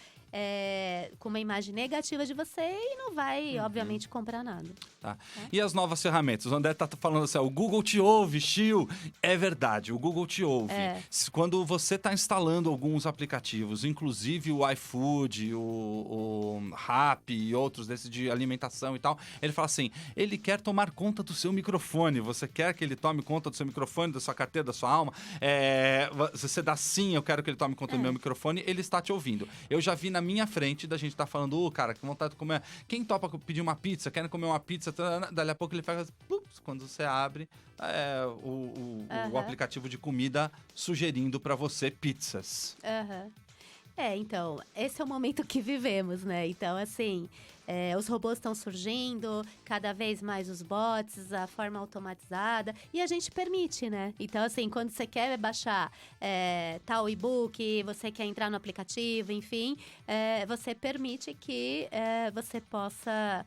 com uma imagem negativa de você e não vai, obviamente, comprar nada. Tá. E as novas ferramentas? O André tá falando assim, o Google te ouve, Chiu. É verdade, o Google te ouve. Quando você está instalando alguns aplicativos, inclusive o iFood, o Rappi e outros desses de alimentação e tal, ele fala assim, ele quer tomar conta do seu microfone. Você quer que ele tome conta do seu microfone, da sua carteira, da sua alma? Você dá sim, eu quero que ele tome conta do meu microfone, ele está te ouvindo. Eu já vi na minha frente da gente tá falando, cara, que vontade de comer. Quem topa pedir uma pizza? Querem comer uma pizza? Dali a pouco ele faz. Quando você abre, o aplicativo de comida sugerindo para você pizzas. Então, esse é o momento que vivemos, né? Então, assim, os robôs estão surgindo, cada vez mais os bots, a forma automatizada, e a gente permite, né? Então, assim, quando você quer baixar tal e-book, você quer entrar no aplicativo, enfim, você permite que você possa...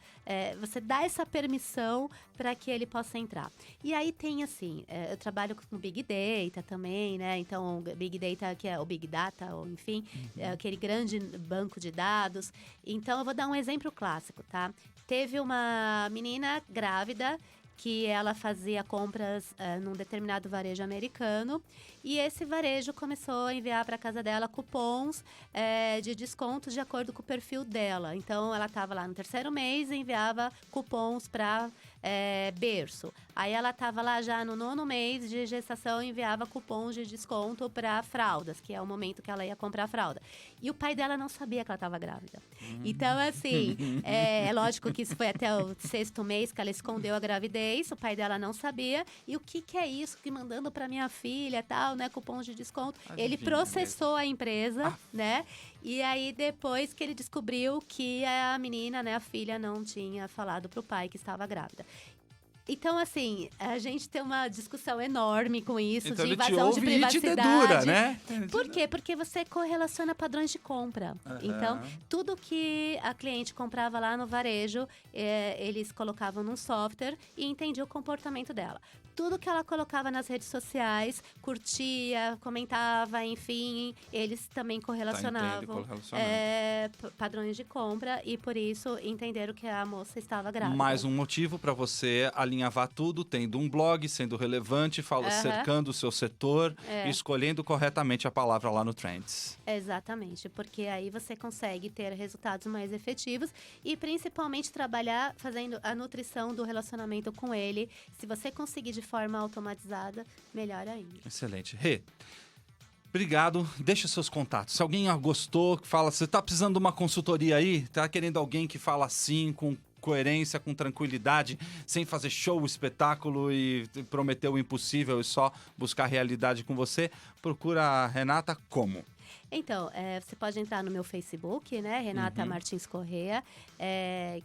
você dá essa permissão para que ele possa entrar. E aí tem, assim, eu trabalho com Big Data também, né? Então, o Big Data, que é o Big Data, ou enfim, aquele grande banco de dados. Então, eu vou dar um exemplo clássico, tá? Teve uma menina grávida que ela fazia compras num determinado varejo americano e esse varejo começou a enviar para casa dela cupons de descontos de acordo com o perfil dela. Então, ela estava lá no 3º mês e enviava cupons para berço. Aí ela estava lá já no 9º mês de gestação e enviava cupons de desconto para fraldas, que é o momento que ela ia comprar a fralda. E o pai dela não sabia que ela estava grávida. Então, assim, é lógico que isso foi até o 6º mês que ela escondeu a gravidez, o pai dela não sabia. E o que é isso que mandando para minha filha e tal, né, cupons de desconto? Ele processou a empresa, né? E aí, depois que ele descobriu que a menina, né, a filha, não tinha falado pro pai que estava grávida. Então, assim, a gente tem uma discussão enorme com isso, então, de invasão de privacidade. E te dedura, né? Por quê? Porque você correlaciona padrões de compra. Então, tudo que a cliente comprava lá no varejo, eles colocavam num software e entendiam o comportamento dela. Tudo que ela colocava nas redes sociais, curtia, comentava, enfim, eles também correlacionavam padrões de compra e por isso entenderam que a moça estava grávida. Mais um motivo para você alinhavar tudo, tendo um blog, sendo relevante, cercando o seu setor e escolhendo corretamente a palavra lá no Trends. Exatamente, porque aí você consegue ter resultados mais efetivos e principalmente trabalhar fazendo a nutrição do relacionamento com ele. Se você conseguir de forma automatizada, melhor ainda. Excelente. Rê, obrigado. Deixa seus contatos. Se alguém gostou, fala, você tá precisando de uma consultoria aí? Tá querendo alguém que fala assim, com coerência, com tranquilidade, sem fazer show, espetáculo e prometer o impossível e só buscar realidade com você? Procura a Renata como? Então, você pode entrar no meu Facebook, né? Renata Martins Corrêa,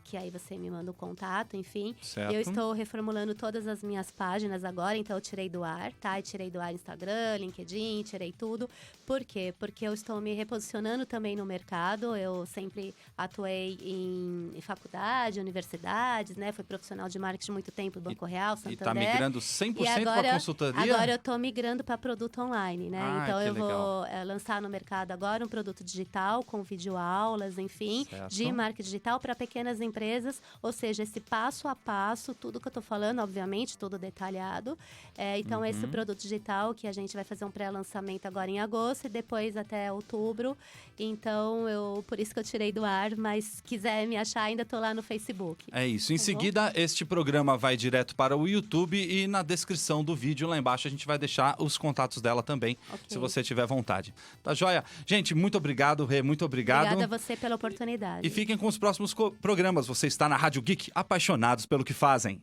que aí você me manda o contato, enfim. Certo. Eu estou reformulando todas as minhas páginas agora, então eu tirei do ar, tá? E tirei do ar Instagram, LinkedIn, tirei tudo. Por quê? Porque eu estou me reposicionando também no mercado. Eu sempre atuei em faculdade, universidades, né? Fui profissional de marketing muito tempo, Banco Real, Santander. E tá migrando 100% para consultoria? Agora eu tô migrando para produto online, né? Então eu vou lançar no mercado agora um produto digital com videoaulas, enfim, de marketing digital para pequenas empresas, ou seja, esse passo a passo, tudo que eu tô falando, obviamente, tudo detalhado. Então, esse produto digital que a gente vai fazer um pré-lançamento agora em agosto e depois até outubro. Então, por isso que eu tirei do ar, mas se quiser me achar, ainda tô lá no Facebook. É isso. Em seguida, este programa vai direto para o YouTube e na descrição do vídeo lá embaixo a gente vai deixar os contatos dela também, se você tiver vontade. Tá joia? Gente, muito obrigado, Rê, muito obrigado. Obrigada a você pela oportunidade. E fiquem com os próximos programas. Você está na Rádio Geek, apaixonados pelo que fazem.